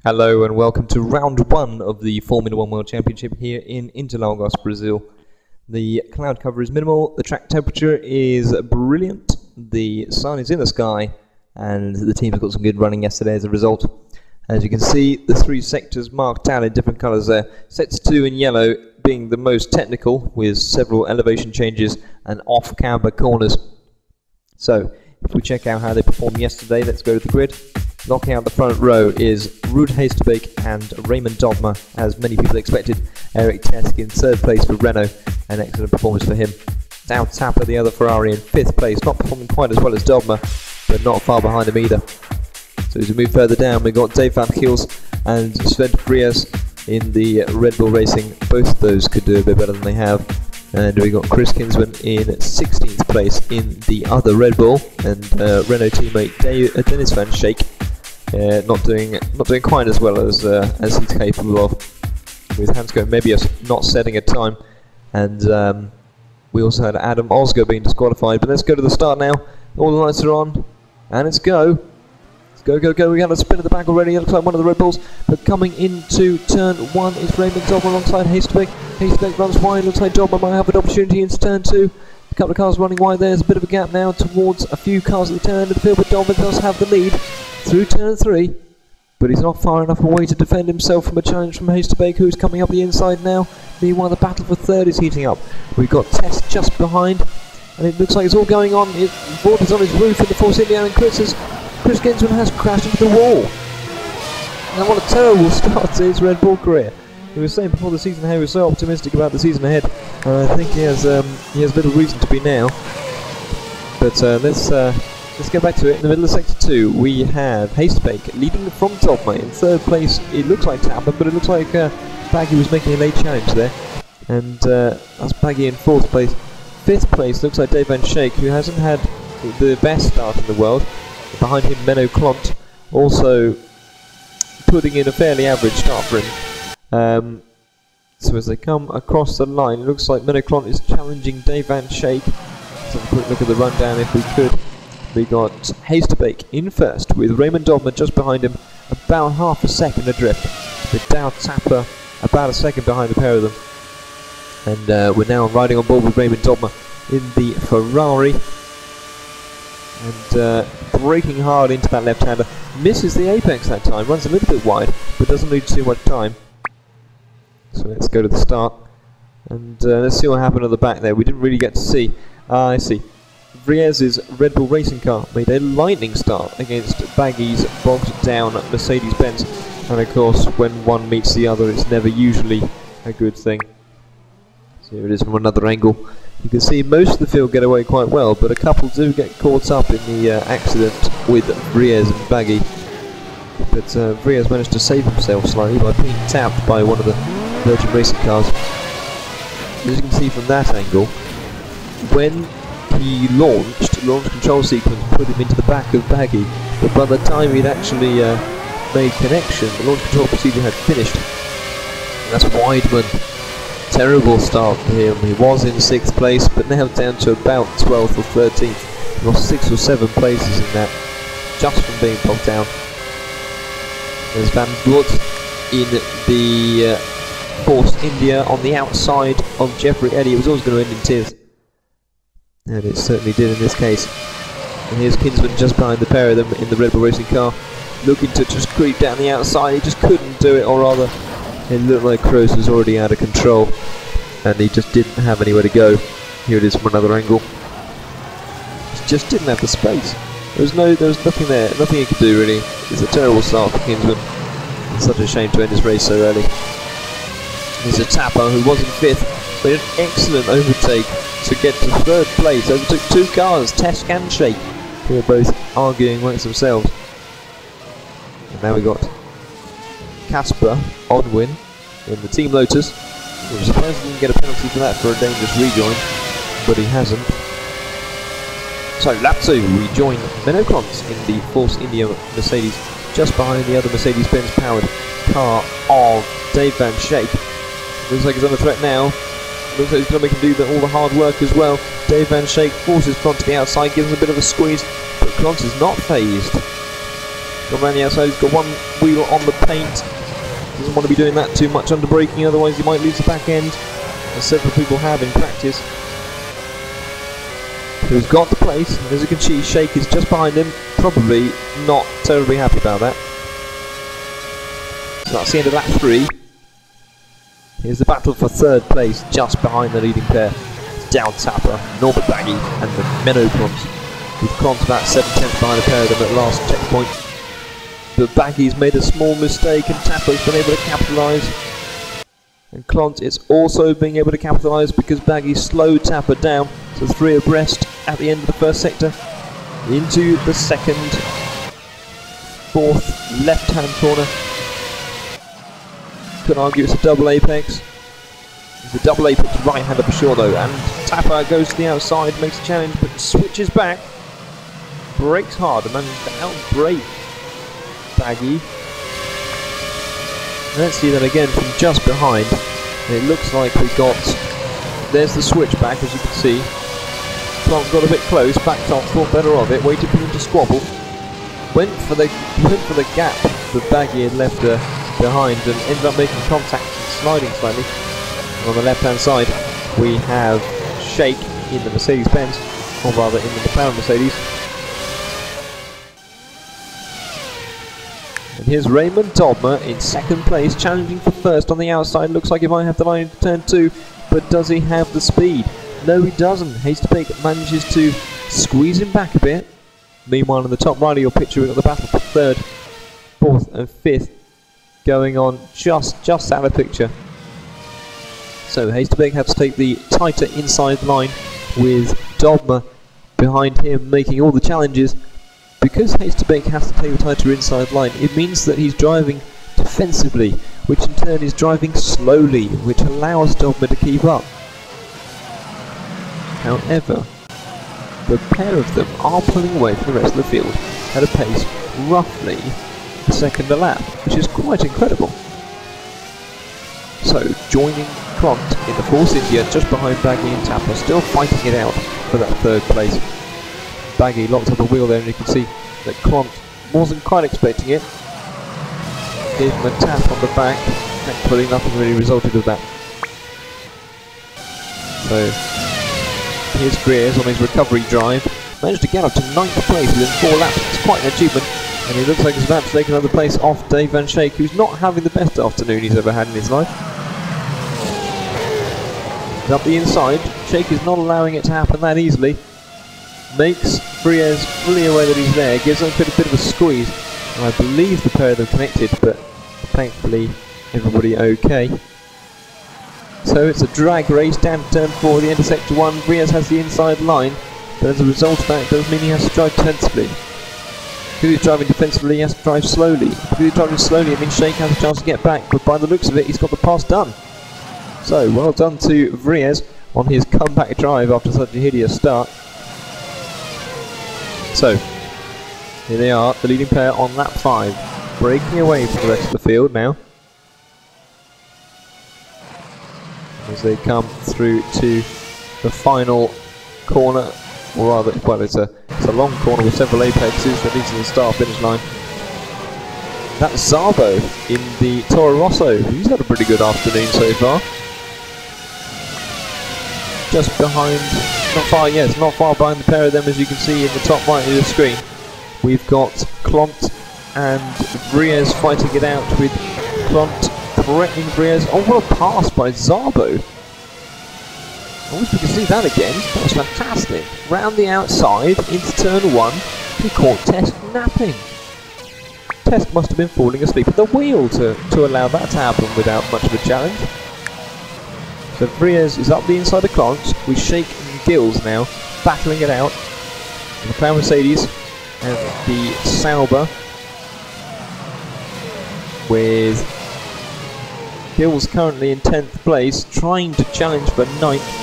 Hello and welcome to round one of the Formula 1 World Championship here in Interlagos, Brazil. The cloud cover is minimal, the track temperature is brilliant, the sun is in the sky, and the team have got some good running yesterday as a result. As you can see, the three sectors marked out in different colours there. Sets 2 in yellow being the most technical, with several elevation changes and off-camber corners. So, if we check out how they performed yesterday, let's go to the grid. Knocking out the front row is Ruud Heesterbeek and Raymond Dogma, as many people expected. Eric Tesk in third place for Renault, an excellent performance for him. Down Tapper, the other Ferrari, in fifth place, not performing quite as well as Dogma, but not far behind him either. So as we move further down, we've got Dave van Giels and Sven Vries in the Red Bull Racing. Both of those could do a bit better than they have. And we've got Chris Kinsman in 16th place in the other Red Bull, and Renault teammate Dennis van Schaik not doing quite as well as he's capable of, with Hansco maybe not setting a time. And we also had Adam Osger being disqualified. But let's go to the start now. All the lights are on, and it's go. Go, go, go. We got a spin at the back already. It looks like one of the Red Bulls. But coming into turn 1 is Raymond Dogma alongside Heesterbeek. Heesterbeek runs wide. Looks like Dogma might have an opportunity into turn 2. A couple of cars running wide. There's a bit of a gap now towards a few cars at the turn of the field. But Dogma does have the lead through turn 3. But he's not far enough away to defend himself from a challenge from Heesterbeek, who's coming up the inside now. Meanwhile, the battle for third is heating up. We've got Test just behind. And it looks like it's all going on. Vorder's on his roof in the Force India, and Chris Kinsman has crashed into the wall. And what a terrible start to his Red Bull career. He was saying before the season how he was so optimistic about the season ahead. I think he has little reason to be now. But let's get back to it. In the middle of Sector 2, we have Heesterbeek leading from Dogma. In third place, it looks like Tapper, but it looks like Baggy was making a late challenge there. And that's Baggy in fourth place. Fifth place looks like Dave van Schaik, who hasn't had the best start in the world. Behind him, Menno Klont, also putting in a fairly average start for him. So as they come across the line, it looks like Menno Klont is challenging Dave van Schaik. Let's have a quick look at the rundown if we could. We got Heesterbeek in first, with Raymond Dogma just behind him, about half a second adrift. With Dow Tapper about a second behind the pair of them. And we're now riding on board with Raymond Dogma in the Ferrari. And braking hard into that left-hander. Misses the apex that time, runs a little bit wide, but doesn't lose too much time. So let's go to the start. And let's see what happened at the back there. We didn't really get to see. I see. Vries' Red Bull racing car made a lightning start against Baggy's bogged down Mercedes-Benz. And of course, when one meets the other, it's never usually a good thing. So here it is from another angle. You can see most of the field get away quite well, but a couple do get caught up in the accident with Vries and Baggy. But Vries managed to save himself slightly by being tapped by one of the Virgin Racing cars. As you can see from that angle, when he launched, launch control sequence put him into the back of Baggy, but by the time he'd actually made connection, the launch control procedure had finished. And that's Weidman. Terrible start for him. He was in 6th place, but now down to about 12th or 13th. He lost 6 or 7 places in that, just from being bogged down. There's Van Vliet in the Force India on the outside of Jeffrey Eddy. It was always going to end in tears. And it certainly did in this case. And here's Kinsman just behind the pair of them in the Red Bull Racing car, looking to just creep down the outside. He just couldn't do it, or rather, it looked like Kroos was already out of control, and he just didn't have anywhere to go. Here it is from another angle. He just didn't have the space. There was nothing there, nothing he could do really. It's a terrible start for Kinsman. It's such a shame to end his race so early. There's a Tapper who was in 5th, but an excellent overtake to get to 3rd place. Overtook 2 cars, Tesk and Schaik, who are both arguing amongst themselves. And now we got Casper Onwin in the Team Lotus. We were surprised he didn't get a penalty for that for a dangerous rejoin, but he hasn't. So lap 2, we join Menno Klont in the Force India Mercedes, just behind the other Mercedes-Benz powered car of Dave van Schaik. Looks like he's under threat now. Looks like he's going to make him do all the hard work as well. Dave van Schaik forces Klont to the outside, gives him a bit of a squeeze, but Klont is not phased. Got around the outside, he's got one wheel on the paint. Doesn't want to be doing that too much under braking, otherwise you might lose the back end, as several people have in practice. Who's got the place, and as you can see, Shake is just behind him, probably not terribly happy about that. So that's the end of lap 3. Here's the battle for third place, just behind the leading pair. Down Tapper, Norbert Baggy, and the Menno Klont, with Klont about 7/10 behind a pair of them at last checkpoint. But Baggy's made a small mistake and Tapper's been able to capitalise. And Klont is also being able to capitalise because Baggy slowed Tapper down, so 3 abreast at the end of the first sector. Into the second, 4th left-hand corner. Could argue it's a double apex. It's a double apex right-hander for sure though, and Tapper goes to the outside, makes a challenge, but switches back, brakes hard, and manages to outbrake Baggy. Let's see that again from just behind. And it looks like we got, there's the switchback as you can see. Klont got a bit close, backed off, thought better of it, waited for him to squabble. Went for the gap that Baggy had left behind and ended up making contact and sliding slightly. And on the left hand side we have Shake in the Mercedes-Benz, or rather in the McLaren Mercedes. And here's Raymond Dobmer in second place, challenging for first on the outside. Looks like he might have the line into turn 2, but does he have the speed? No, he doesn't. Hasty manages to squeeze him back a bit. Meanwhile, in the top right of your picture, we've got the battle for third, 4th and 5th going on just out of the picture. So Hasty has to take the tighter inside line with Dobmer behind him making all the challenges. Because Hasty has to take the tighter inside line, it means that he's driving defensively, which in turn is driving slowly, which allows Dobmer to keep up. However, the pair of them are pulling away from the rest of the field at a pace roughly a second a lap, which is quite incredible. So, joining Klont in the Force India just behind Baggy and Tapper, still fighting it out for that third place. Baggy locked up the wheel there, and you can see that Klont wasn't quite expecting it. Gave him a tap on the back, thankfully nothing really resulted of that. So, here's Greers on his recovery drive. Managed to get up to 9th place within 4 laps. It's quite an achievement. And he looks like he's about to take another place off Dave Van Shake, who's not having the best afternoon he's ever had in his life. He's up the inside. Shake is not allowing it to happen that easily. Makes Briez fully aware that he's there. Gives him a bit of a squeeze. And I believe the pair of them connected, but thankfully everybody okay. So it's a drag race down to turn 4, the end of sector 1. Briez has the inside line, but as a result of that, it does mean he has to drive defensively. Because he's driving defensively, he has to drive slowly. Because he's driving slowly, it means Shake has a chance to get back, but by the looks of it, he's got the pass done. So, well done to Vriez on his comeback drive after such a hideous start. So, here they are, the leading pair on lap 5, breaking away from the rest of the field now. As they come through to the final corner, or rather, well, it's a long corner with several apexes that leads to the start-finish line. That's Szabo in the Toro Rosso. He's had a pretty good afternoon so far. Just behind, not far behind the pair of them, as you can see in the top right of the screen. We've got Klont and Vriez fighting it out with Klont threatening Vriez. Oh, what a pass by Szabo. I wish we could see that again. That was fantastic. Round the outside into turn 1, he caught Tesk napping. Tesk must have been falling asleep at the wheel to allow that to happen without much of a challenge. So Vriez is up the inside of Klont with Shake and Gills now battling it out. The McLaren Mercedes and the Sauber with Gills currently in 10th place, trying to challenge for 9th.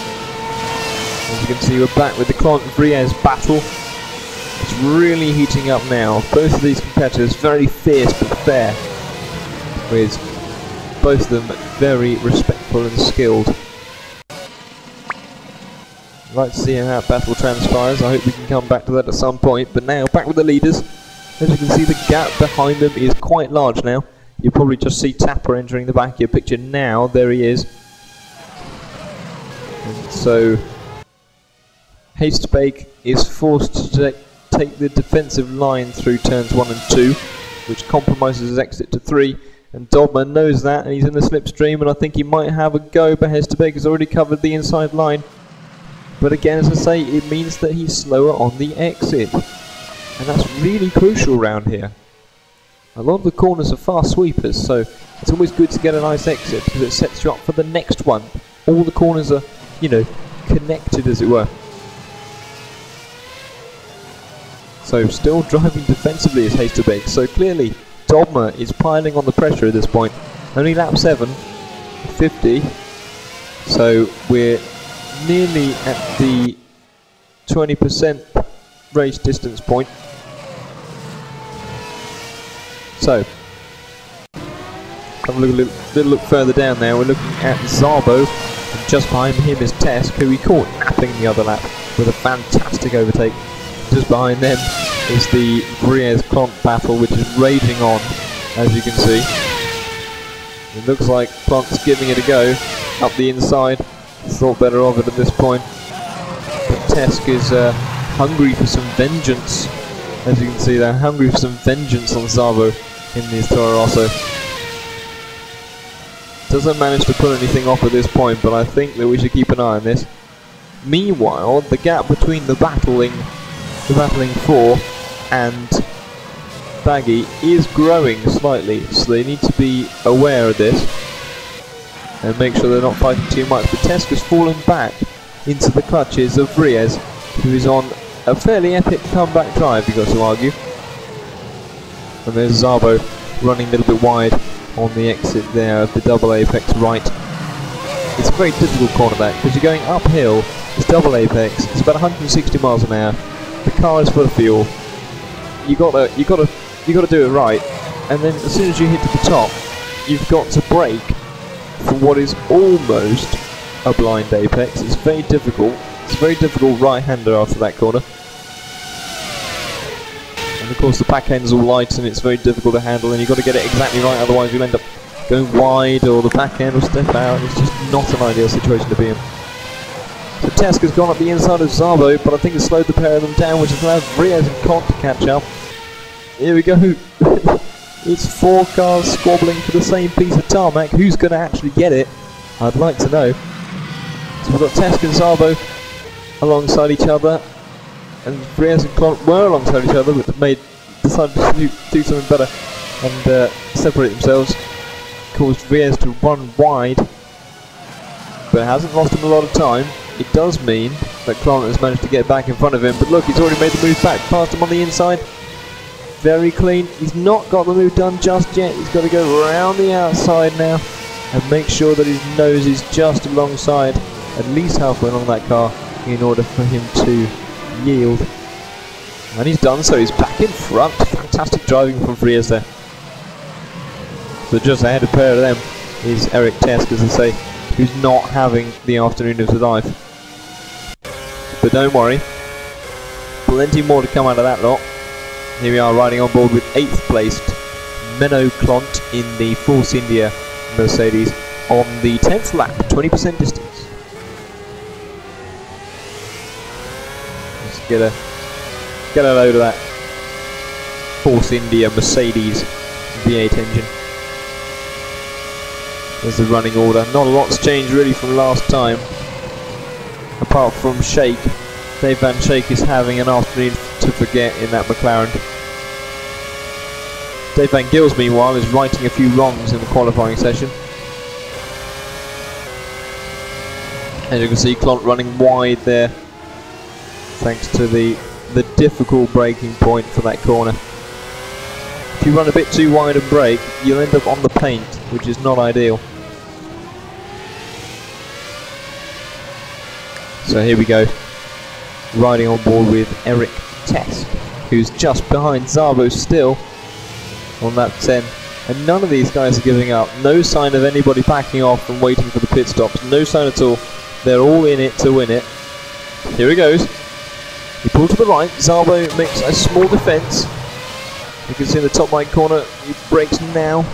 As you can see, we're back with the Klont and Vriez battle. It's really heating up now. Both of these competitors very fierce but fair, with both of them very respectful and skilled. I'd like to see how that battle transpires. I hope we can come back to that at some point. But now, back with the leaders. As you can see, the gap behind them is quite large now. You probably just see Tapper entering the back of your picture now. There he is. And so Hastebeek is forced to take the defensive line through turns 1 and 2, which compromises his exit to 3. And Dogma knows that, and he's in the slipstream, and I think he might have a go, but Hastebeek has already covered the inside line. But again, as I say, it means that he's slower on the exit. And that's really crucial around here. A lot of the corners are fast sweepers, so it's always good to get a nice exit because it sets you up for the next one. All the corners are, you know, connected as it were. So still driving defensively is Hastebeek. So clearly Dogma is piling on the pressure at this point. Only lap 7, 50. So we're nearly at the 20% race distance point. So, have a little look further down there. We're looking at Szabo, and just behind him is Tesk, who he caught napping the other lap with a fantastic overtake. Just behind them is the Briez-Clont battle, which is raging on, as you can see. It looks like Clont's giving it a go up the inside. Thought better of it at this point. But Tesk is hungry for some vengeance. As you can see, they're hungry for some vengeance on Szabo in this Toro Rosso. Doesn't manage to pull anything off at this point, but I think that we should keep an eye on this. Meanwhile, the gap between the battling 4 and Baggy is growing slightly, so they need to be aware of this and make sure they're not fighting too much. But Tesk has fallen back into the clutches of Briez, who is on a fairly epic comeback drive, you've got to argue. And there's Szabo running a little bit wide on the exit there of the double apex right. It's a very difficult cornerback because you're going uphill. It's double apex. It's about 160 miles an hour. The car is full of fuel. You gotta do it right. And then as soon as you hit to the top, you've got to brake for what is almost a blind apex. It's very difficult. It's a very difficult right-hander after that corner. And of course the back end's all light and it's very difficult to handle, and you've got to get it exactly right, otherwise you'll end up going wide or the back end will step out. It's just not an ideal situation to be in. So Tesk has gone up the inside of Szabo, but I think it's slowed the pair of them down, which has allowed Briez and Clont to catch up. Here we go. It's 4 cars squabbling for the same piece of tarmac. Who's going to actually get it? I'd like to know. So we've got Tesk and Szabo alongside each other, and Briez and Clont were alongside each other, but decided to do something better and separate themselves. Caused Briez to run wide, but hasn't lost him a lot of time. It does mean that Clont has managed to get back in front of him, but look, he's already made the move back past him on the inside. Very clean. He's not got the move done just yet. He's got to go around the outside now and make sure that his nose is just alongside, at least halfway along that car, in order for him to yield. And he's done so. He's back in front. Fantastic driving from Briez there. So just ahead of a pair of them is Eric Tesk, as I say, who's not having the afternoon of his life. But don't worry, plenty more to come out of that lot. Here we are riding on board with 8th placed Menno Clont in the Force India Mercedes on the 10th lap, 20% distance. Let's get a load of that Force India Mercedes V8 engine. There's the running order. Not a lot's changed really from last time, apart from Shake. Dave Van Shake is having an afternoon to forget in that McLaren. Dave Van Gils, meanwhile, is righting a few wrongs in the qualifying session. As you can see, Clont running wide there, thanks to the difficult braking point for that corner. If you run a bit too wide and brake, you'll end up on the paint, which is not ideal. So here we go, riding on board with Eric Tesk, who's just behind Szabo still on lap 10. And none of these guys are giving up. No sign of anybody backing off and waiting for the pit stops. No sign at all. They're all in it to win it. Here he goes. He pulls to the right. Szabo makes a small defence. You can see in the top right corner, he brakes now.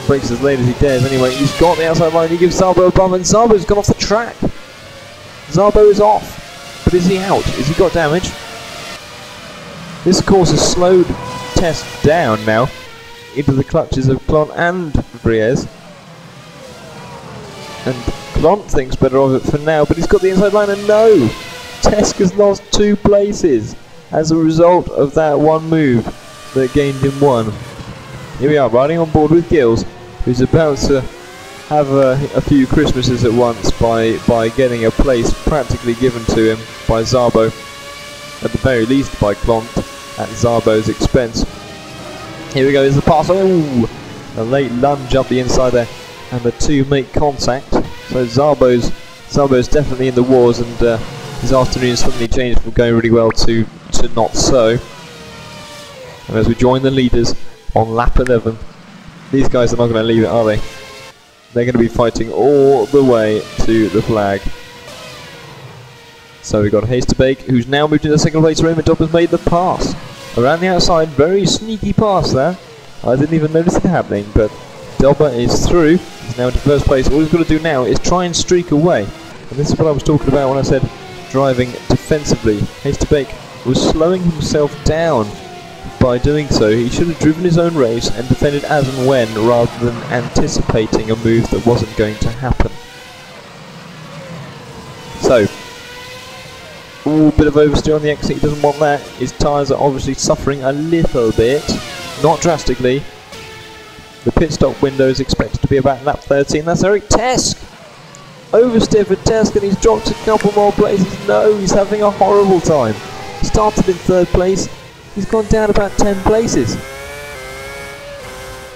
Brakes as late as he dares anyway. He's got the outside line. He gives Szabo a bump, and Szabo's gone off the track. Szabo is off. But is he out? Has he got damage? This, of course, has slowed Test down now into the clutches of Klont and Briez. And Klont thinks better of it for now, but he's got the inside line, and no! Tesk has lost 2 places as a result of that one move that gained him 1. Here we are, riding on board with Gills, who's about to have a few Christmases at once by getting a place practically given to him by Szabo, at the very least by Klont, at Szabo's expense. Here we go, is the pass. Oh! A late lunge up the inside there, and the 2 make contact. So Szabo's definitely in the wars, and his afternoon suddenly changed from going really well to not so. And as we join the leaders on lap 11, these guys are not going to leave it, are they? They're going to be fighting all the way to the flag. So we've got Haysterbeke, who's now moved into second place. Raymond Dobber's made the pass. Around the outside, very sneaky pass there. I didn't even notice it happening, but Dobber is through. He's now into first place. All he's got to do now is try and streak away. And this is what I was talking about when I said driving defensively. Haysterbeke was slowing himself down by doing so. He should have driven his own race and defended as and when, rather than anticipating a move that wasn't going to happen. So, ooh, bit of oversteer on the exit, he doesn't want that. His tyres are obviously suffering a little bit, not drastically. The pit stop window is expected to be about lap 13. That's Eric Tesk! Oversteer for Tesk, and he's dropped a couple more places. No, he's having a horrible time. Started in 3rd place, he's gone down about 10 places.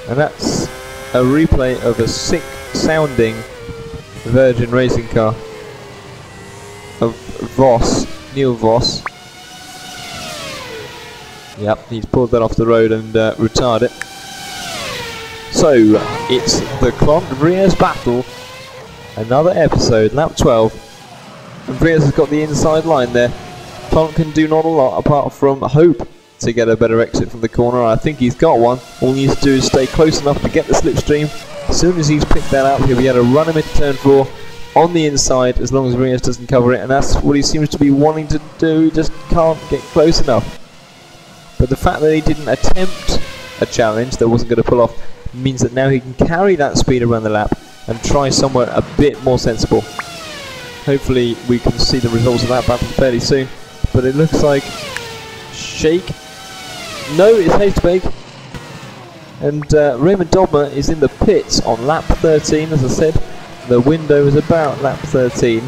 And that's a replay of a sick sounding Virgin racing car of Voss, Neil Voss. Yep, he's pulled that off the road and retired it. So, it's the Klont-Briez battle. Another episode, lap 12. And Briez has got the inside line there. Klont can do not a lot apart from hope to get a better exit from the corner. I think he's got one. All he needs to do is stay close enough to get the slipstream. As soon as he's picked that up, he'll be able to run him into turn 4 on the inside, as long as Briez doesn't cover it, and that's what he seems to be wanting to do. He just can't get close enough. But the fact that he didn't attempt a challenge that wasn't going to pull off means that now he can carry that speed around the lap and try somewhere a bit more sensible. Hopefully we can see the results of that battle fairly soon. But it looks like Shake. No, it's Haysterbeke. And Raymond Dobmer is in the pits on lap 13, as I said. The window is about lap 13.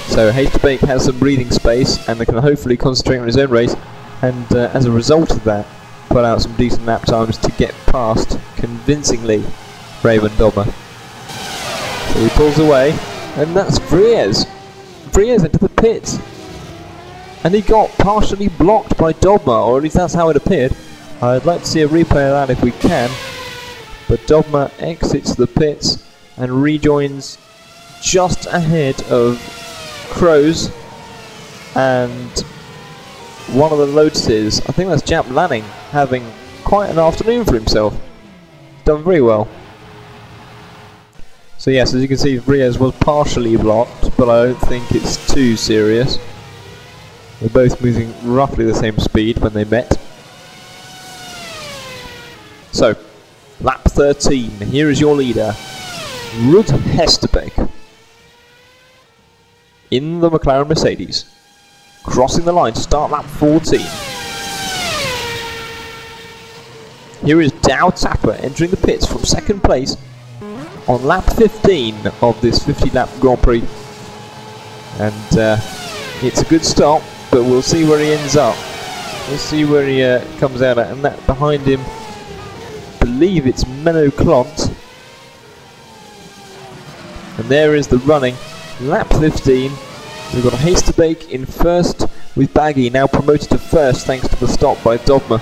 So Haysterbeke has some breathing space and they can hopefully concentrate on his own race, and as a result of that put out some decent lap times to get past, convincingly, Raymond Dobmer. So he pulls away, and that's Briez. Briez into the pits. And he got partially blocked by Dobmer, or at least that's how it appeared. I'd like to see a replay of that if we can. But Dobmer exits the pits and rejoins just ahead of Kroos and one of the Lotuses. I think that's Jap Lanning, having quite an afternoon for himself. Done very well. So yes, as you can see, Briez was partially blocked, but I don't think it's too serious. They're both moving roughly the same speed when they met. So, lap 13, here is your leader, Ruud Haysterbeke, in the McLaren Mercedes, crossing the line to start lap 14. Here is Dow Tapper entering the pits from 2nd place on lap 15 of this 50-lap Grand Prix. And it's a good start, but we'll see where he ends up. We'll see where he comes out at, and that behind him, I believe it's Menno Klont. And there is the running, lap 15. We've got Haysterbeke in 1st with Baggy, now promoted to 1st thanks to the stop by Dobmer.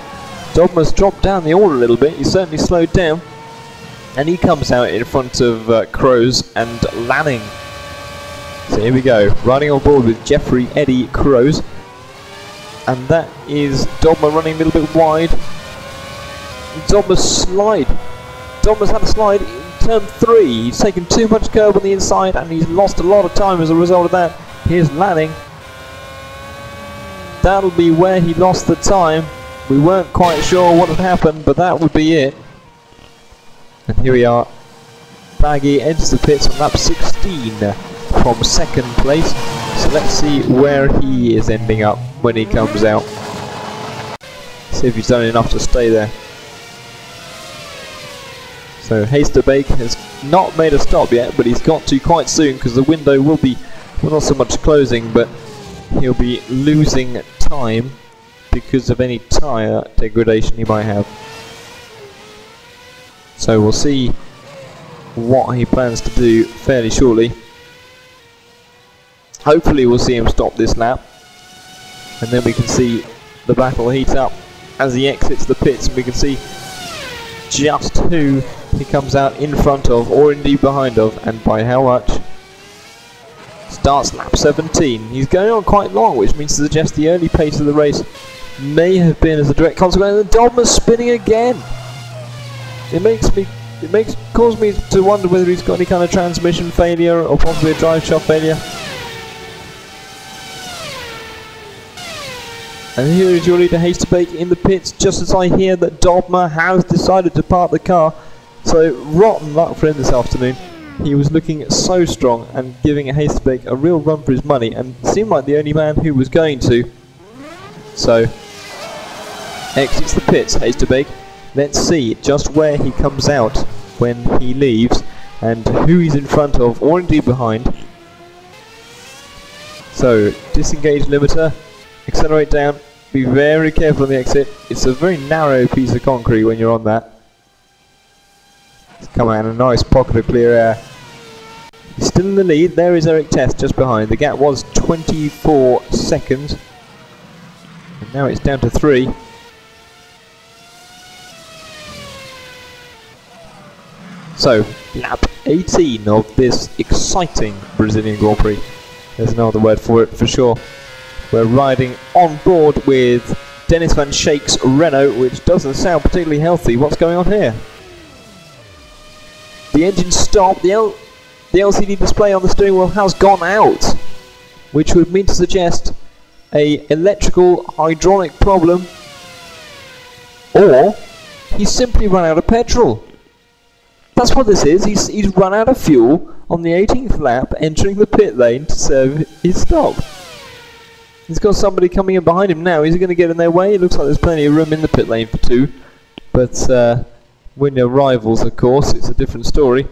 Dobmer's dropped down the order a little bit, he's certainly slowed down. And he comes out in front of Kroos and Lanning. So here we go, riding on board with Jeffrey Eddie Kroos. And that is Dobmer running a little bit wide. Dobmer's slide Dommer's had a slide in turn 3. He's taken too much curb on the inside and he's lost a lot of time as a result of that. Here's Lanning. That'll be where he lost the time. We weren't quite sure what had happened, but that would be it. And here we are. Baggy enters the pits on lap 16 from second place. So let's see where he is ending up when he comes out. See if he's done enough to stay there. So Hasterbake has not made a stop yet, but he's got to quite soon because the window will be, well, not so much closing, but he'll be losing time because of any tyre degradation he might have. So we'll see what he plans to do fairly shortly. Hopefully we'll see him stop this lap, and then we can see the battle heat up as he exits the pits, and we can see just who he comes out in front of, or indeed behind of, and by how much. Starts lap 17. He's going on quite long, which means to suggest the early pace of the race may have been as a direct consequence. And Dogma's spinning again. It causes me to wonder whether he's got any kind of transmission failure or possibly a drive shaft failure. And here is your leader Hasterbake in the pits just as I hear that Dogma has decided to park the car. So rotten luck for him this afternoon. He was looking so strong and giving Hasterbake a real run for his money and seemed like the only man who was going to. So exits the pits, Hasterbake. Let's see just where he comes out when he leaves and who he's in front of or indeed behind. So disengage limiter, accelerate down, be very careful on the exit. It's a very narrow piece of concrete when you're on that. It's come out in a nice pocket of clear air. He's still in the lead. There is Eric Test just behind. The gap was 24 seconds. And now it's down to 3. So, lap 18 of this exciting Brazilian Grand Prix. There's no other word for it for sure. We're riding on board with Dennis van Schaik's Renault, which doesn't sound particularly healthy. What's going on here? The engine stopped. The LCD display on the steering wheel has gone out, which would mean to suggest a electrical hydraulic problem, or he's simply run out of petrol. That's what this is. He's run out of fuel on the 18th lap, entering the pit lane to serve his stop. He's got somebody coming in behind him now. Is he going to get in their way? It looks like there's plenty of room in the pit lane for 2, but when you're rivals, of course, it's a different story.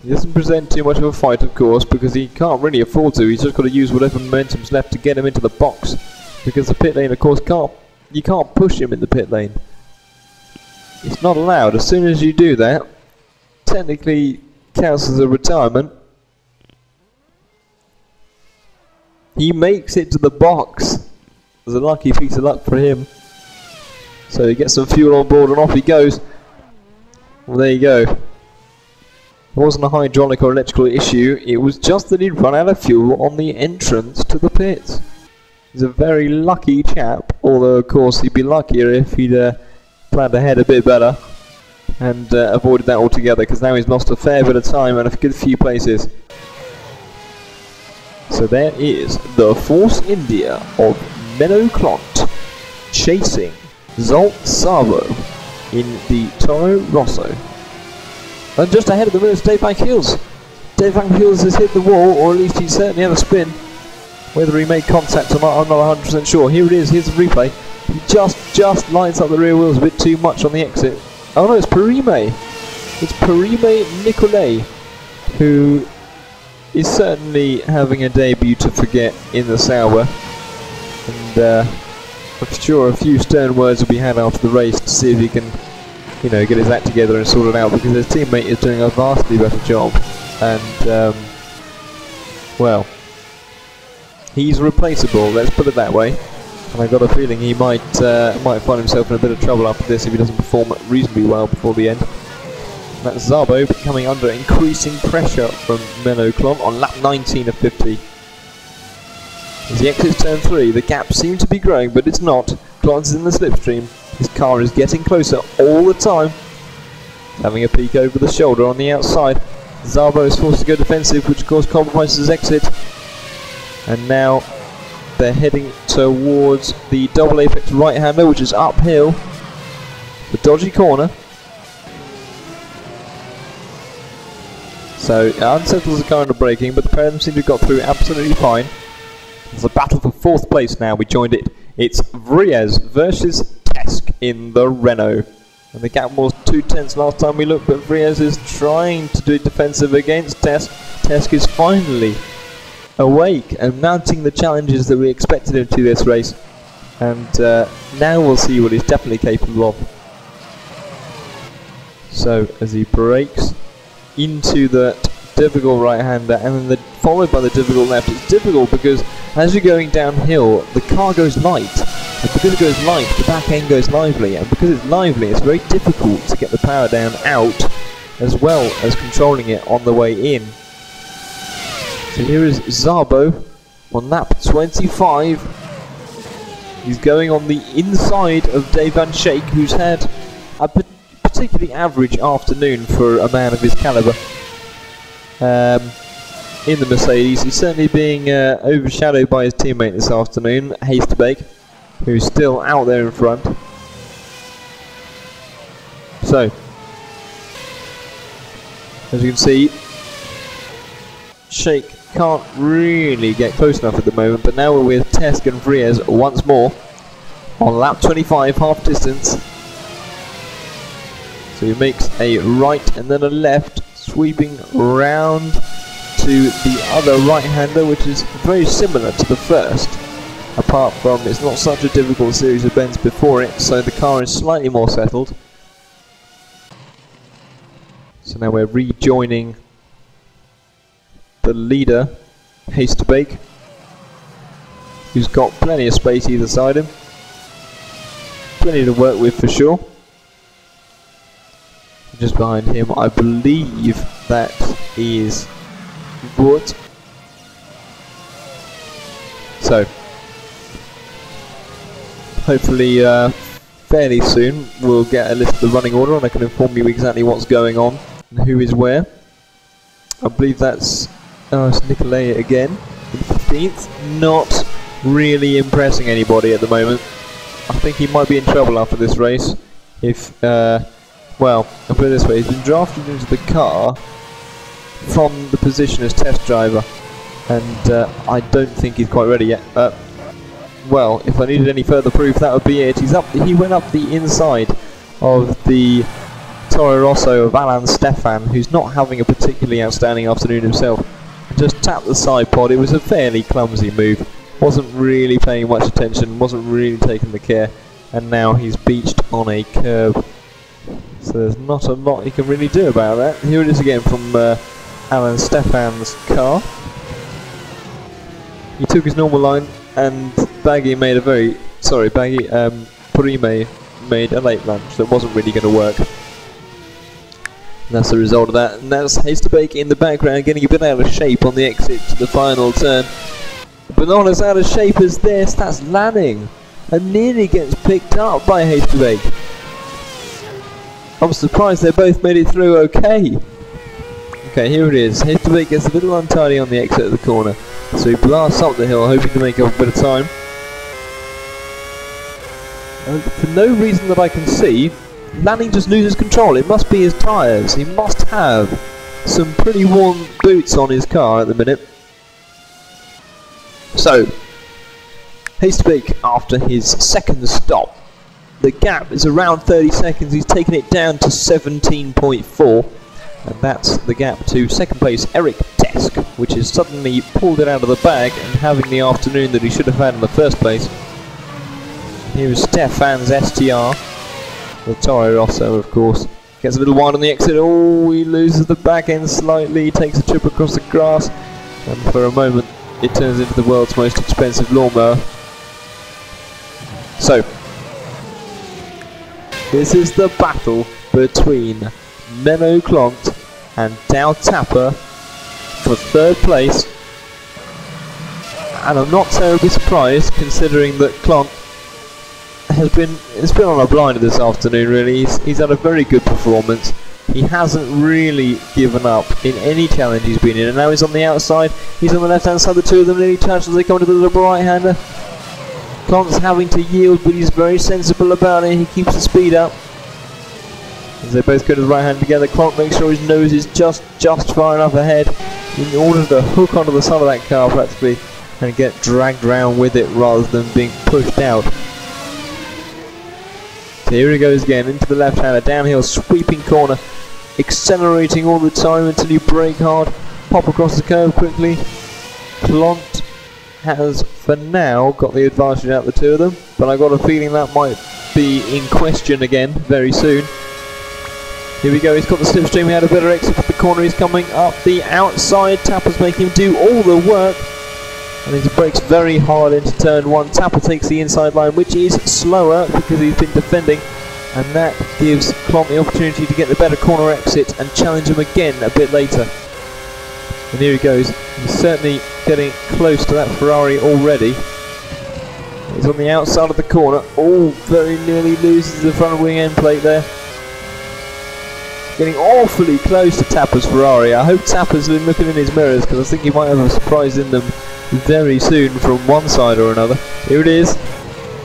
He doesn't present too much of a fight, of course, because he can't really afford to. He's just got to use whatever momentum's left to get him into the box, because the pit lane, of course, you can't push him in the pit lane. It's not allowed. As soon as you do that, technically counts as a retirement. He makes it to the box. There's a lucky piece of luck for him. So he gets some fuel on board and off he goes. Well, there you go. It wasn't a hydraulic or electrical issue, it was just that he'd run out of fuel on the entrance to the pits. He's a very lucky chap, although of course he'd be luckier if he'd planned ahead a bit better and avoided that altogether, because now he's lost a fair bit of time and a good few places. So there is the Force India of Menno Klont chasing Zolt Savo in the Toro Rosso. And just ahead of the winner is Dave Van Gils. Dave Van Gils has hit the wall, or at least he certainly had a spin. Whether he made contact or not, I'm not 100% sure. Here it is, here's the replay. He just lines up the rear wheels a bit too much on the exit. Oh no, it's Prix. It's Prix Nicolet, who is certainly having a debut to forget in the Sauber. And I'm sure a few stern words will be had after the race to see if he can, you know, get his act together and sort it out, because his teammate is doing a vastly better job. And, well, he's replaceable, let's put it that way. And I've got a feeling he might find himself in a bit of trouble after this if he doesn't perform reasonably well before the end. That's Szabo coming under increasing pressure from Menno Klont on lap 19 of 50. As he exits turn 3, the gap seems to be growing, but it's not. Klont's in the slipstream. His car is getting closer all the time. having a peek over the shoulder on the outside. Szabo is forced to go defensive, which of course compromises exit. And now they're heading towards the double apex right-hander, which is uphill. The dodgy corner. So it unsettles the car under braking, but the pair of them seem to have got through absolutely fine. It's a battle for 4th place now. We joined it. It's Vries versus Tesk in the Renault. And the gap was 2/10 last time we looked, but Vries is trying to do it defensive against Tesk. Tesk is finally awake and mounting the challenges that we expected him to this race. And now we'll see what he's definitely capable of. So as he brakes into the difficult right-hander and then followed by the difficult left. It's difficult because as you're going downhill, the car goes light, and because it goes light, the back end goes lively, and because it's lively, it's very difficult to get the power down out, as well as controlling it on the way in. So here is Szabo on lap 25. He's going on the inside of Dave Van Schaik, who's had a particularly average afternoon for a man of his calibre. In the Mercedes, he's certainly being overshadowed by his teammate this afternoon, Hastebeek, who's still out there in front. So, as you can see, Schaik can't really get close enough at the moment, but now we're with Tesk and Vries once more on lap 25, half distance. So he makes a right and then a left, sweeping round to the other right-hander, which is very similar to the first, apart from it's not such a difficult series of bends before it, so the car is slightly more settled. So now we're rejoining the leader, Hastebeek, who's got plenty of space either side of him, plenty to work with for sure. Just behind him, I believe that is Wood. So, hopefully fairly soon we'll get a list of the running order and I can inform you exactly what's going on and who is where. I believe that's it's Nicolay again in 15th, not really impressing anybody at the moment. I think he might be in trouble after this race if well, I'll put it this way, he's been drafted into the car from the position as test driver, and I don't think he's quite ready yet. Well, if I needed any further proof, that would be it. He went up the inside of the Toro Rosso of Alain Stefan, who's not having a particularly outstanding afternoon himself, and just tapped the side pod. It was a fairly clumsy move, wasn't really paying much attention, wasn't really taking the care, and now he's beached on a curb. So there's not a lot he can really do about that. Here it is again from Alain Stefan's car. He took his normal line, and Prix made a late lunge that wasn't really going to work. And that's the result of that. And that's Hastebeek in the background getting a bit out of shape on the exit to the final turn. But not as out of shape as this. That's Lanning, and nearly gets picked up by Hastebeek. I'm surprised they both made it through okay. Okay, here it is. Hastebeek gets a little untidy on the exit of the corner, so he blasts up the hill, hoping to make up a bit of time. And for no reason that I can see, Lanning just loses control. It must be his tyres. He must have some pretty worn boots on his car at the minute. So, Hastebeek, after his second stop, the gap is around 30 seconds. He's taken it down to 17.4, and that's the gap to second place Eric Tesk, which has suddenly pulled it out of the bag and having the afternoon that he should have had in the first place. Here is Stefan's STR, the Toro Rosso, of course. Gets a little wide on the exit. Oh, he loses the back end slightly. He takes a trip across the grass, and for a moment it turns into the world's most expensive lawnmower. So, this is the battle between Menno Clont and Dow Tapper for third place, and I'm not terribly surprised considering that Clont has been on a blinder this afternoon. Really, he's had a very good performance, He hasn't really given up in any challenge he's been in, and now he's on the outside. He's on the left-hand side. The two of them nearly touch as they come to the little right-hander. Klont's having to yield, but he's very sensible about it. He keeps the speed up. As they both go to the right hand together, Klont makes sure his nose is just far enough ahead in order to hook onto the side of that car practically and get dragged round with it rather than being pushed out. So here he goes again into the left hander, downhill, sweeping corner, accelerating all the time until you brake hard, pop across the curve quickly. Klont has, for now, got the advantage out of the two of them, but I've got a feeling that might be in question again very soon. Here we go, he's got the slipstream, he had a better exit for the corner, he's coming up the outside, Tapper's making him do all the work, and he brakes very hard into turn 1. Tapper takes the inside line, which is slower because he's been defending, and that gives Klont the opportunity to get the better corner exit and challenge him again a bit later. And here he goes, he's certainly getting close to that Ferrari already. He's on the outside of the corner, very nearly loses the front wing end plate there. Getting awfully close to Tapper's Ferrari. I hope Tapper's been looking in his mirrors because I think he might have a surprise in them very soon from one side or another. Here it is.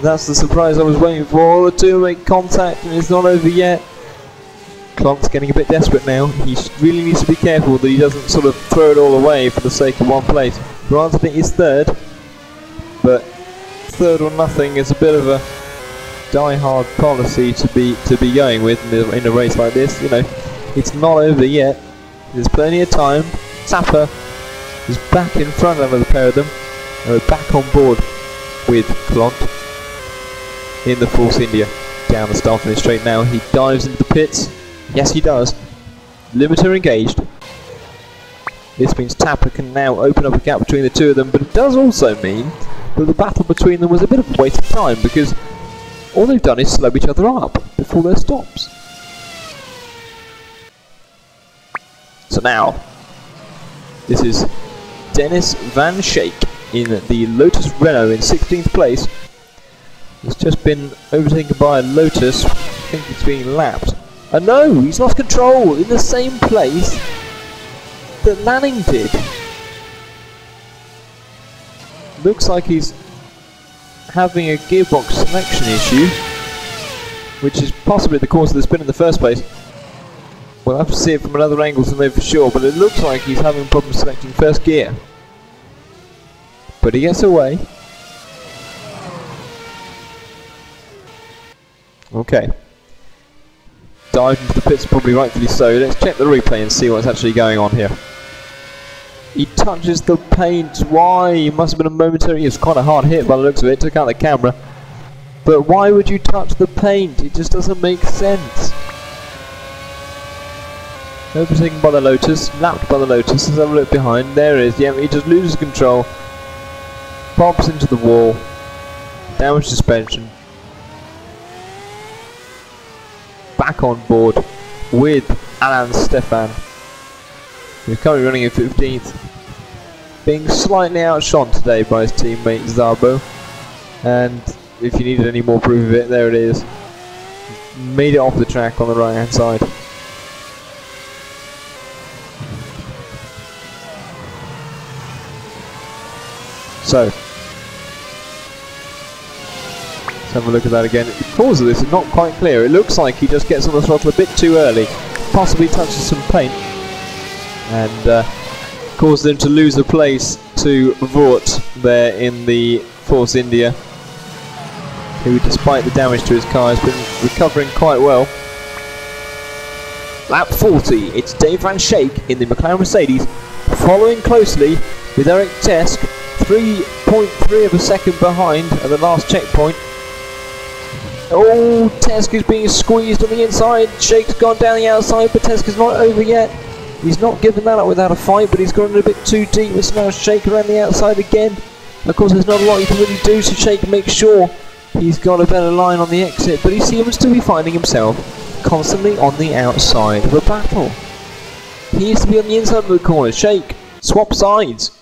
That's the surprise I was waiting for. The two make contact and it's not over yet. Klont's getting a bit desperate now. He really needs to be careful that he doesn't sort of throw it all away for the sake of one place. Granted it is third, but third or nothing is a bit of a die-hard policy to be going with in a race like this. You know, it's not over yet. There's plenty of time. Tapper is back in front of the pair of them. And we're back on board with Klont in the Force India. Down the start finish straight now. He dives into the pits. Yes, he does. Limiter engaged. This means Tapper can now open up a gap between the two of them, but it does also mean that the battle between them was a bit of a waste of time because all they've done is slow each other up before their stops. So now, this is Dennis Van Schaik in the Lotus Renault in 16th place. He's just been overtaken by a Lotus. I think it's being lapped. And no, he's lost control in the same place that Lanning did. Looks like he's having a gearbox selection issue, which is possibly the cause of the spin in the first place. We'll have to see it from another angle to know for sure, but it looks like he's having problems selecting first gear. But he gets away. Okay. Dived into the pits, probably rightfully so. Let's check the replay and see what's actually going on here. He touches the paint. Why? It must have been a momentary. It was quite a hard hit by the looks of it. Took out the camera. But why would you touch the paint? It just doesn't make sense. Overtaken by the Lotus. Lapped by the Lotus. Let's have a look behind. There it is. Yeah, he just loses control. Bumps into the wall. Damaged suspension. Back on board with Alain Stefan. He's currently running in 15th, being slightly outshone today by his teammate Szabo, and if you needed any more proof of it, there it is. Made it off the track on the right hand side. So, let's have a look at that again. The cause of this is not quite clear. It looks like he just gets on the throttle a bit too early, possibly touches some paint, and caused him to lose a place to Vought there in the Force India, who, despite the damage to his car, has been recovering quite well. Lap 40, it's Dave Van Schaik in the McLaren Mercedes, following closely with Eric Tesk, 3.3 of a second behind at the last checkpoint. Oh, Tesk is being squeezed on the inside. Schaik's gone down the outside, but Tesk is not over yet. He's not given that up without a fight, but he's gone a bit too deep. It's now Schaik around the outside again. Of course, there's not a lot you can really do, so Schaik makes sure he's got a better line on the exit, but he seems to be finding himself constantly on the outside of a battle. He used to be on the inside of the corner. Schaik, swap sides.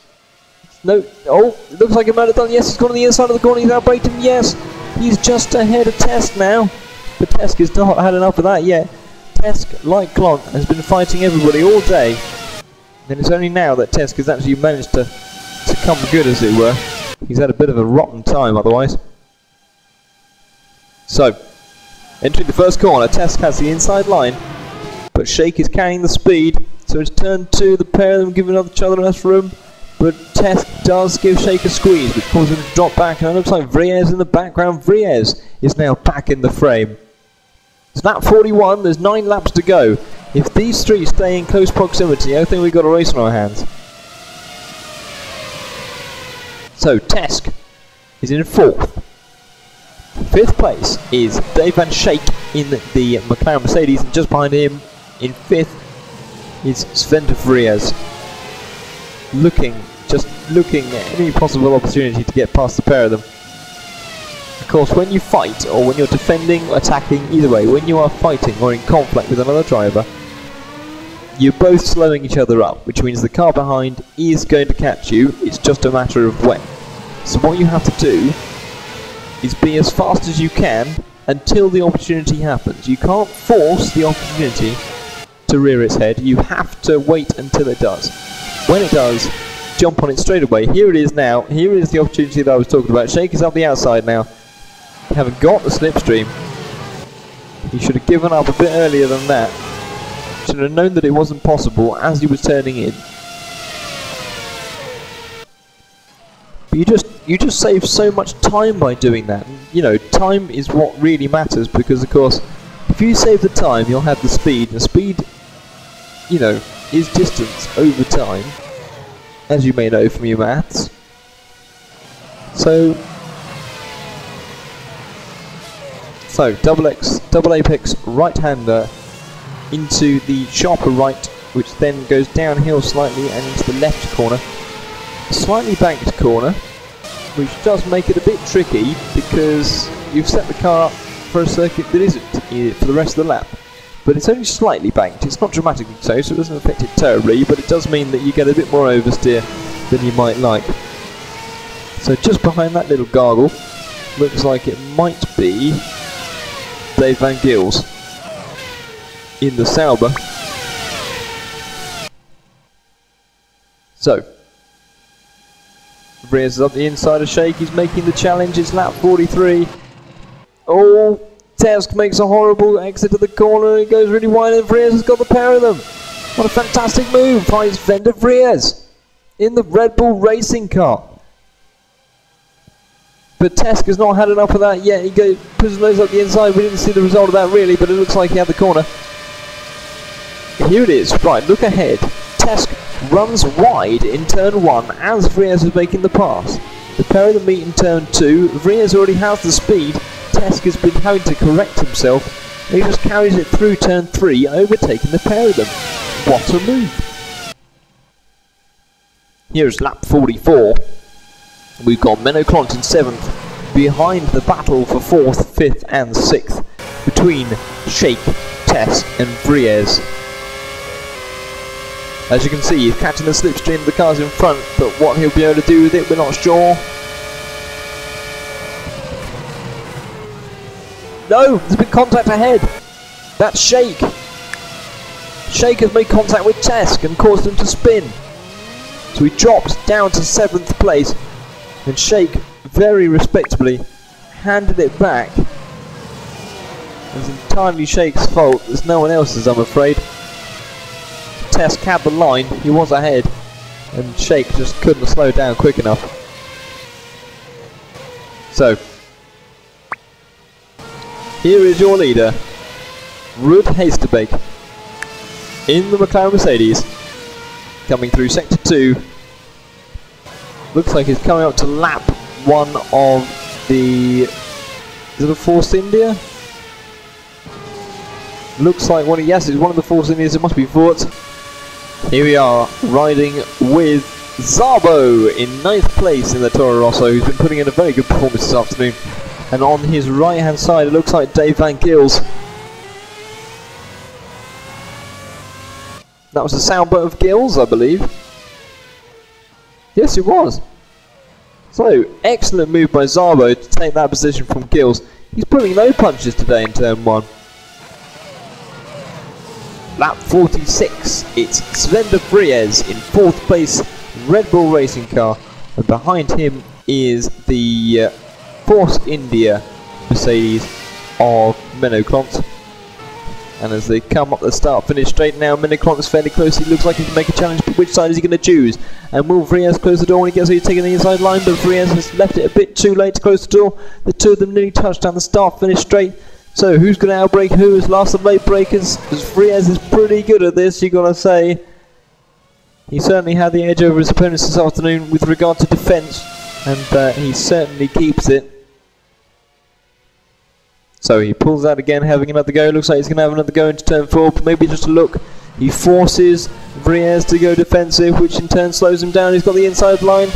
No, oh, it looks like he might have done. Yes, he's gone on the inside of the corner. He's outbraked him. Yes, he's just ahead of Tesk now, but Tesk has not had enough of that yet. Tesk, like Clont, has been fighting everybody all day, and it's only now that Tesk has actually managed to come good, as it were. He's had a bit of a rotten time otherwise. So, entering the first corner, Tesk has the inside line, but Shake is carrying the speed, so it's turn 2, the pair of them giving each other enough room, but Tesk does give Shake a squeeze, which causes him to drop back, and it looks like Vriez in the background. Vriez is now back in the frame. It's lap 41, there's 9 laps to go. If these three stay in close proximity, I think we've got a race on our hands. So, Tesk is in 4th. 5th place is Dave Van Shake in the McLaren Mercedes, and just behind him in 5th is Sven de Vries. Looking at any possible opportunity to get past the pair of them. Of course, when you fight, or when you're defending, attacking, either way, when you are fighting or in conflict with another driver, you're both slowing each other up, which means the car behind is going to catch you. It's just a matter of when. So what you have to do is be as fast as you can until the opportunity happens. You can't force the opportunity to rear its head. You have to wait until it does. When it does, jump on it straight away. Here it is now. Here is the opportunity that I was talking about. Shake is up the outside now. Having got the slipstream, he should have given up a bit earlier than that. Should have known that it wasn't possible as he was turning in. But you just save so much time by doing that. You know, time is what really matters, because of course, if you save the time, you'll have the speed. And speed, you know, is distance over time, as you may know from your maths. So double apex right-hander into the sharper right, which then goes downhill slightly and into the left corner. Slightly banked corner, which does make it a bit tricky because you've set the car up for a circuit that isn't for the rest of the lap. But it's only slightly banked. It's not dramatically so it doesn't affect it terribly, but it does mean that you get a bit more oversteer than you might like. So just behind that little gargle, looks like it might be Dave Van Gils in the Sauber. So, Vriez is up the inside of Shake, he's making the challenge, it's lap 43. Oh, Tesk makes a horrible exit of the corner, it goes really wide, and Vriez has got the pair of them. What a fantastic move by Sven de Vries in the Red Bull racing car. But Tesk has not had enough of that yet. He puts his nose up the inside. We didn't see the result of that really, but it looks like he had the corner. Here it is. Right, look ahead. Tesk runs wide in turn 1 as Vriez is making the pass. The pair of them meet in turn 2. Vriez already has the speed. Tesk has been having to correct himself. He just carries it through turn 3, overtaking the pair of them. What a move. Here's lap 44. We've got Menno Clont in 7th, behind the battle for 4th, 5th and 6th, between Shake, Tesk and Vriez. As you can see, he's catching the slipstream of the cars in front, but what he'll be able to do with it, we're not sure. No, there's been contact ahead. That's Shake. Shake has made contact with Tesk and caused him to spin. So he drops down to 7th place. And Shake, very respectably, handed it back. It's entirely Shake's fault. There's no one else's, I'm afraid. Tesk had the line. He was ahead. And Shake just couldn't slow down quick enough. So, here is your leader, Ruud Heestebeek, in the McLaren Mercedes, coming through Sector 2. Looks like he's coming up to lap 1 of the... is it a Force India? Looks like one of... yes, it's one of the Force Indias, it must be Fort. Here we are, riding with Szabo in 9th place in the Toro Rosso, who's been putting in a very good performance this afternoon. And on his right hand side it looks like Dave Van Gils. That was the Sauber of Gils, I believe. Yes, it was. So, excellent move by Szabo to take that position from Gils. He's pulling no punches today in turn 1. lap 46. It's Sven de Vries in 4th place, Red Bull racing car, and behind him is the Force India Mercedes of Menno Klont. And as they come up the start-finish straight now, Menno Klont is fairly close. He looks like he can make a challenge, but which side is he going to choose? And will Vries close the door when he gets he's taking the inside line? But Vries has left it a bit too late to close the door. The two of them nearly touched down the start-finish straight. So who's going to outbrake who as last of late breakers? Because Vries is pretty good at this, you've got to say. He certainly had the edge over his opponents this afternoon with regard to defence, and he certainly keeps it. So he pulls out again, having another go. Looks like he's going to have another go into turn 4, but maybe just a look. He forces Vries to go defensive, which in turn slows him down. He's got the inside line.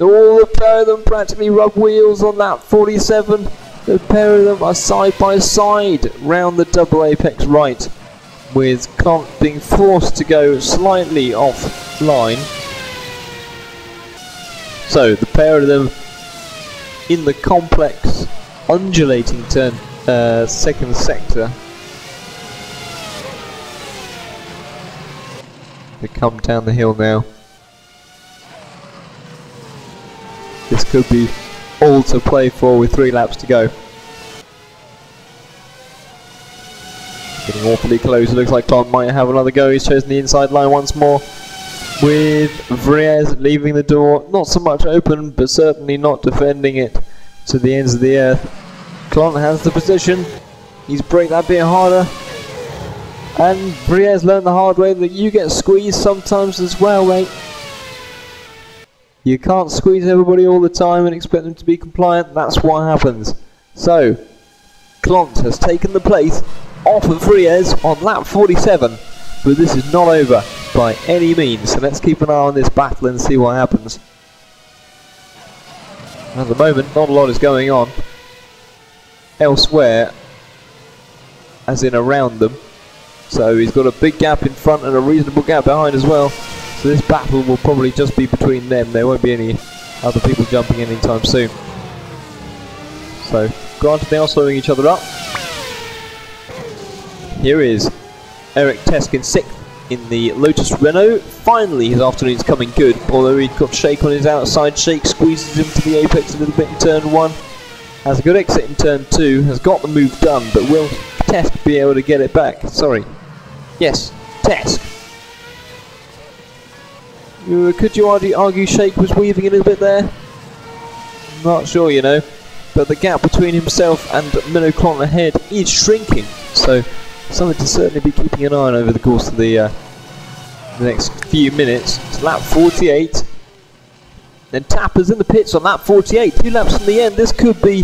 All the pair of them practically rub wheels on that 47. The pair of them are side by side round the double apex right, with Klont being forced to go slightly off line. So the pair of them in the complex undulating turn second sector. They come down the hill now. This could be all to play for with 3 laps to go. Getting awfully close. It looks like Klont might have another go. He's chosen the inside line once more, with Vries leaving the door not so much open, but certainly not defending it to the ends of the earth. Klont has the position. He's braked that bit harder, and Vries learned the hard way that you get squeezed sometimes as well, mate. You can't squeeze everybody all the time and expect them to be compliant. That's what happens. So Klont has taken the place off of Vries on lap 47, but this is not over by any means, so let's keep an eye on this battle and see what happens. At the moment, not a lot is going on elsewhere, as in around them, so he's got a big gap in front and a reasonable gap behind as well, so this battle will probably just be between them. There won't be any other people jumping in anytime soon. So granted, they are slowing each other up. Here is Eric Tesk in 6th in the Lotus Renault. Finally his afternoon's coming good, although he'd got Shake on his outside. Shake squeezes him to the apex a little bit in turn 1. Has a good exit in turn 2, has got the move done, but will Tesk be able to get it back? Sorry. Yes, Tesk. Could you argue Shake was weaving a little bit there? Not sure, you know. But the gap between himself and Menno Klont ahead is shrinking, so something to certainly be keeping an eye on over the course of the next few minutes. It's lap 48. Then Tapper's in the pits on lap 48. 2 laps from the end. This could be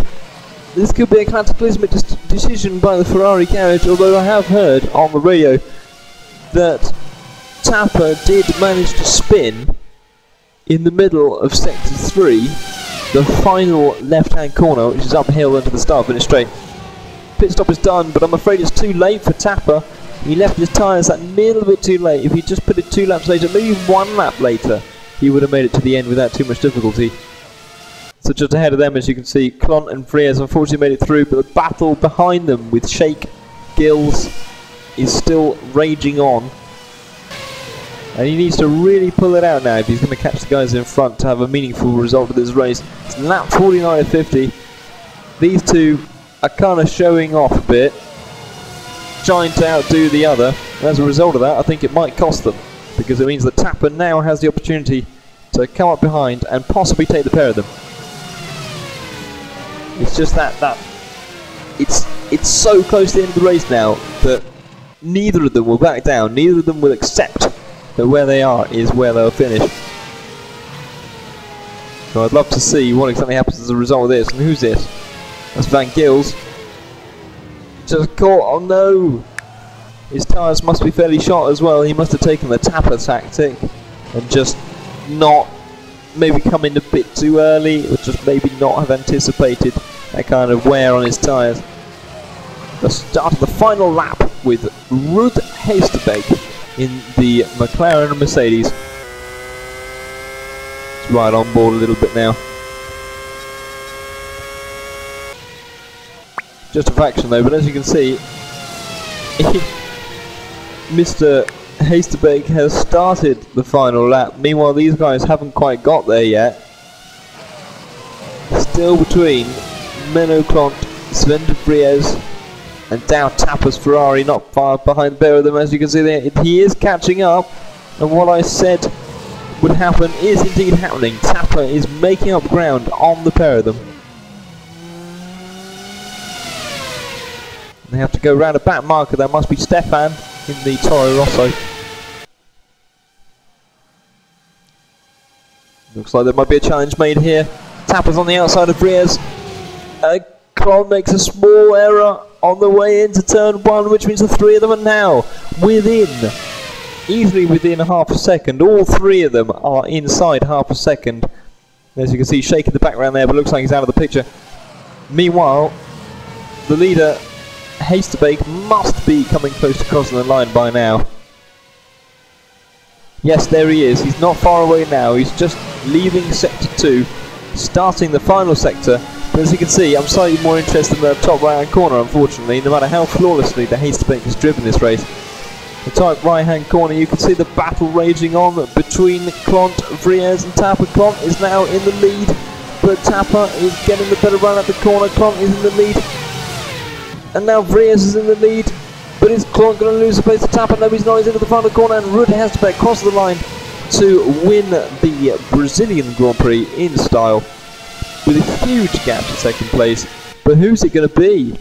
a cataclysmic decision by the Ferrari garage. Although I have heard on the radio that Tapper did manage to spin in the middle of sector 3, the final left-hand corner, which is uphill into the start-finish straight. Pit stop is done, but I'm afraid it's too late for Tapper. He left his tyres that little bit too late. If he just put it 2 laps later, maybe 1 lap later, he would have made it to the end without too much difficulty. So just ahead of them, as you can see, Klont and Vries unfortunately made it through, but the battle behind them with Shake, Gills, is still raging on. And he needs to really pull it out now if he's going to catch the guys in front to have a meaningful result of this race. It's lap 49 of 50. These two are kind of showing off a bit, trying to outdo the other. And as a result of that, I think it might cost them, because it means that Tapper now has the opportunity to come up behind and possibly take the pair of them. It's just that it's so close to the end of the race now that neither of them will back down, neither of them will accept that where they are is where they'll finish. So I'd love to see what exactly happens as a result of this. And who's this? That's Van Gils. Just caught, oh no! His tyres must be fairly shot as well. He must have taken the Tapper tactic and just not maybe come in a bit too early, or just maybe not have anticipated that kind of wear on his tyres. The start of the final lap with Ruud Heestebeek in the McLaren and Mercedes. It's right on board a little bit now. Just a fraction though, but as you can see, Mr. Hasterbeek has started the final lap. Meanwhile, these guys haven't quite got there yet. Still between Menno Klont, Sven de Vries and Douwe Tapper's Ferrari, not far behind the pair of them. As you can see there, he is catching up, and what I said would happen is indeed happening. Tapper is making up ground on the pair of them. They have to go round a back marker. That must be Stefan in the Toro Rosso. Looks like there might be a challenge made here. Tapper's on the outside of Vries. Klont makes a small error on the way into turn 1, which means the three of them are now easily within half a second. All three of them are inside half a second. As you can see, Shake in the background there, but looks like he's out of the picture. Meanwhile, the leader, Hasterbeek, must be coming close to crossing the line by now. Yes, there he is. He's not far away now. He's just leaving sector 2, starting the final sector. But as you can see, I'm slightly more interested in the top right hand corner, unfortunately, no matter how flawlessly the Hasterbeek has driven this race. The top right hand corner, you can see the battle raging on between Klont, Vries and Tapper. Klont is now in the lead, but Tapper is getting the better run at the corner. Klont is in the lead, and now Vries is in the lead, but is Klont going to lose the place to Tapper? No, he's not. He's into the final corner, and Ruud Hasterbeek crosses the line to win the Brazilian Grand Prix in style, with a huge gap to second place. But who's it going to be?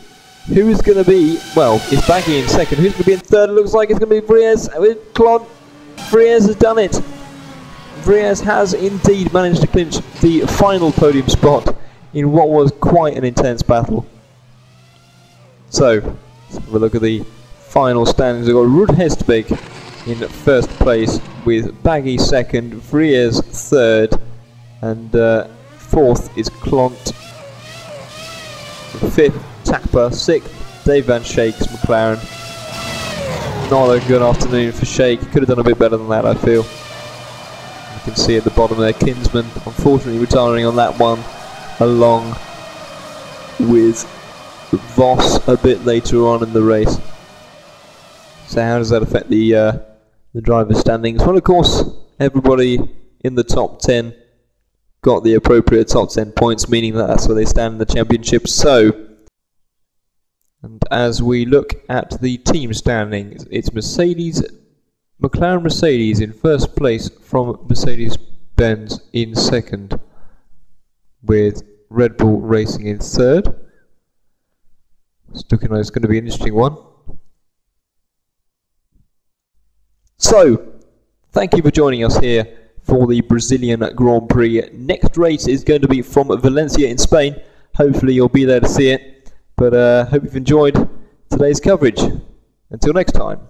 Who is going to be, well, it's Baggy in second. Who's going to be in third? It looks like it's going to be Vries with Klont. Vries has done it. Vries has indeed managed to clinch the final podium spot in what was quite an intense battle. So, let's have a look at the final standings. We've got Ruud Hasterbeek in first place with Baggy second, Vries third, and fourth is Klont. Fifth, Tapper. Sixth, Dave Van Schaik's McLaren. Not a good afternoon for Schaik. Could have done a bit better than that, I feel. You can see at the bottom there, Kinsman unfortunately retiring on that one, along with Voss a bit later on in the race. So how does that affect the driver's standings? Well, of course, everybody in the top 10 got the appropriate top 10 points, meaning that that's where they stand in the championship. So, and as we look at the team standings, it's McLaren Mercedes in first place from Mercedes-Benz in second, with Red Bull Racing in third. It's looking like it's going to be an interesting one. So, thank you for joining us here for the Brazilian Grand Prix. Next race is going to be from Valencia in Spain. Hopefully you'll be there to see it. But hope you've enjoyed today's coverage. Until next time.